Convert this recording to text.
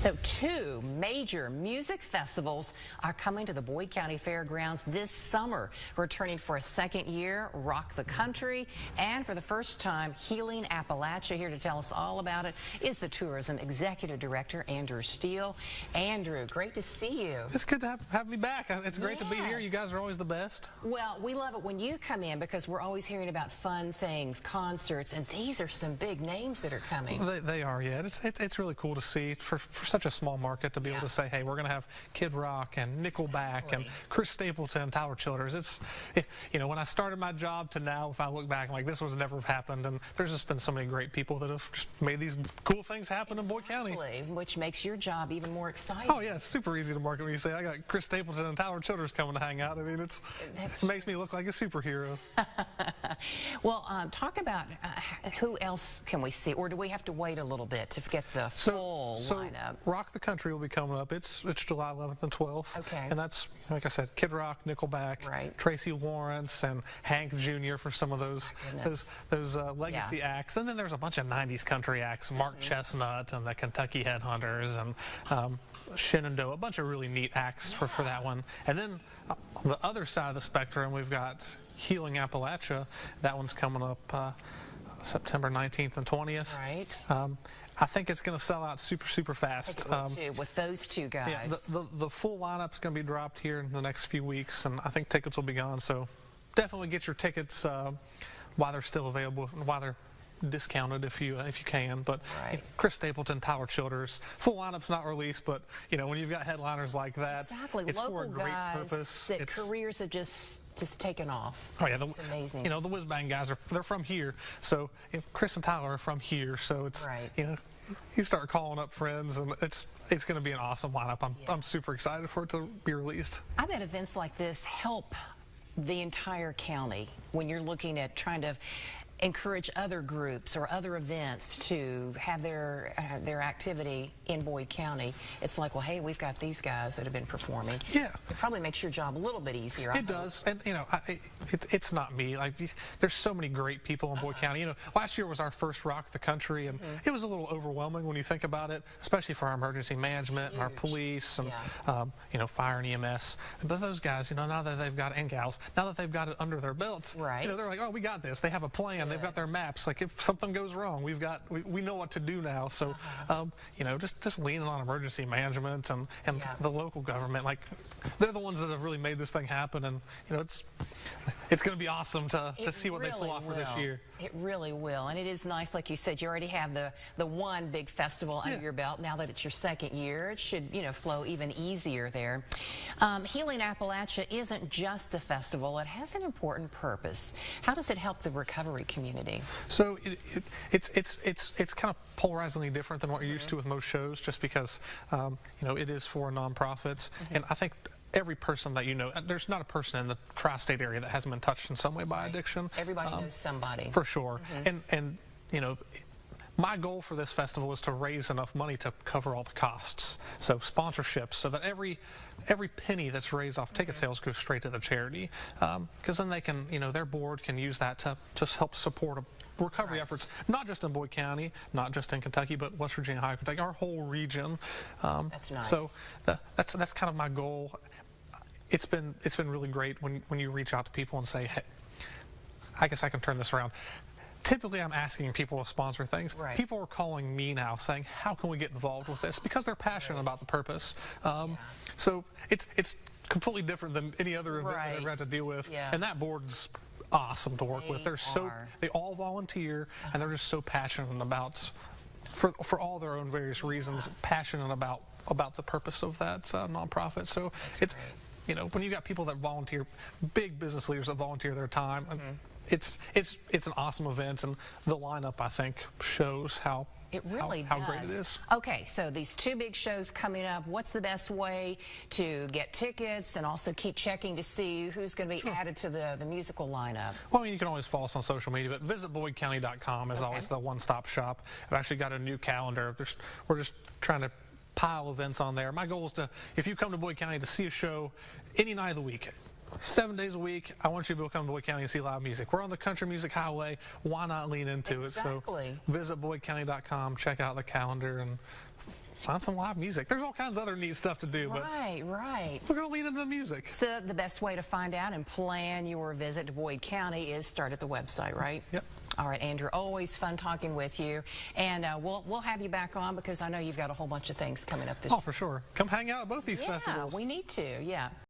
So two major music festivals are coming to the Boyd County Fairgrounds this summer. Returning for a second year, Rock the Country, and for the first time, Healing Appalachia. Here to tell us all about it is the Tourism Executive Director, Andrew Steele. Andrew, great to see you. It's good to have me back. It's great to be here. You guys are always the best. Well, we love it when you come in because we're always hearing about fun things, concerts, and these are some big names that are coming. They are, yeah. It's really cool to see for such a small market to be able to say, hey, we're going to have Kid Rock and Nickelback and Chris Stapleton, Tyler Childers. You know, when I started my job to now, if I look back, I'm like, this would never have happened. And there's just been so many great people that have just made these cool things happen in Boyd County. Which makes your job even more exciting. Oh, yeah, it's super easy to market when you say, I got Chris Stapleton and Tyler Childers coming to hang out. I mean, it makes me look like a superhero. Well, talk about who else can we see, or do we have to wait a little bit to get the full lineup? Rock the Country will be coming up. It's July 11th and 12th. Okay. And that's, like I said, Kid Rock, Nickelback, Tracy Lawrence, and Hank Jr. for some of those legacy acts. And then there's a bunch of 90s country acts, Mark Chestnut and the Kentucky Headhunters and Shenandoah, a bunch of really neat acts for that one. And then on the other side of the spectrum, we've got Healing Appalachia. That one's coming up September 19th and 20th. Right. I think it's going to sell out super fast. With those two guys. Yeah, the full lineup's going to be dropped here in the next few weeks, and I think tickets will be gone. So definitely get your tickets while they're still available and while they're discounted if you can. But Chris Stapleton, Tyler Childers, full lineup's not released, but you know, when you've got headliners like that, it's local for a great guys purpose. That careers have just taken off. Oh yeah, it's amazing. You know, the Whiz Bang guys they're from here, so Chris and Tyler are from here, so it's you know, you start calling up friends, and it's going to be an awesome lineup. I'm super excited for it to be released. I bet events like this help the entire county when you're looking at trying to encourage other groups or other events to have their activity in Boyd County. It's like, well, hey, we've got these guys that have been performing. Yeah. It probably makes your job a little bit easier. It does. And, you know, it's not me. Like, there's so many great people in Boyd County. You know, last year was our first Rock the Country, and it was a little overwhelming when you think about it, especially for our emergency management and our police and, you know, fire and EMS. But those guys, you know, now that they've got, and gals, now that they've got it under their belt, you know, they're like, oh, we got this. They have a plan. They've got their maps. Like, if something goes wrong, we know what to do now. So, you know, just leaning on emergency management and the local government, like, they're the ones that have really made this thing happen. And, you know, it's going to be awesome to see what they pull off for this year. It really will. And it is nice, like you said, you already have the one big festival under your belt. Now that it's your second year, it should, you know, flow even easier there. Healing Appalachia isn't just a festival. It has an important purpose. How does it help the recovery community? So it's kind of polarizingly different than what you're used to with most shows, just because you know, it is for nonprofits, and I think every person that you know, there's not a person in the tri-state area that hasn't been touched in some way by addiction. Everybody knows somebody. For sure. And you know, my goal for this festival is to raise enough money to cover all the costs. So sponsorships, so that every penny that's raised off ticket sales goes straight to the charity, because then they can, you know, their board can use that to just help support recovery efforts, not just in Boyd County, not just in Kentucky, but West Virginia, Ohio, Kentucky, our whole region. That's nice. So that's kind of my goal. It's been really great when you reach out to people and say, hey, I guess I can turn this around. Typically, I'm asking people to sponsor things. People are calling me now saying, how can we get involved with this? Because they're passionate about the purpose. So it's completely different than any other event that I've ever had to deal with. And that board's awesome to work with. They all volunteer, and they're just so passionate about, for all their own various reasons, passionate about the purpose of that nonprofit. So it's, you know, when you got people that volunteer, big business leaders that volunteer their time, it's an awesome event, and the lineup, I think, shows how great it is. Okay, so these two big shows coming up. What's the best way to get tickets and also keep checking to see who's going to be added to the musical lineup? Well, I mean, you can always follow us on social media, but visit BoydCounty.com is always the one-stop shop. I've actually got a new calendar. We're just trying to pile events on there. My goal is to, if you come to Boyd County to see a show any night of the week, 7 days a week, I want you to be able to come to Boyd County and see live music. We're on the country music highway. Why not lean into it? So visit BoydCounty.com, check out the calendar, and find some live music. There's all kinds of other neat stuff to do, but right. we're going to lean into the music. So the best way to find out and plan your visit to Boyd County is start at the website, right? Yep. All right, Andrew, always fun talking with you. And we'll have you back on because I know you've got a whole bunch of things coming up this year. Oh, for sure. Come hang out at both these festivals. Yeah, we need to, yeah.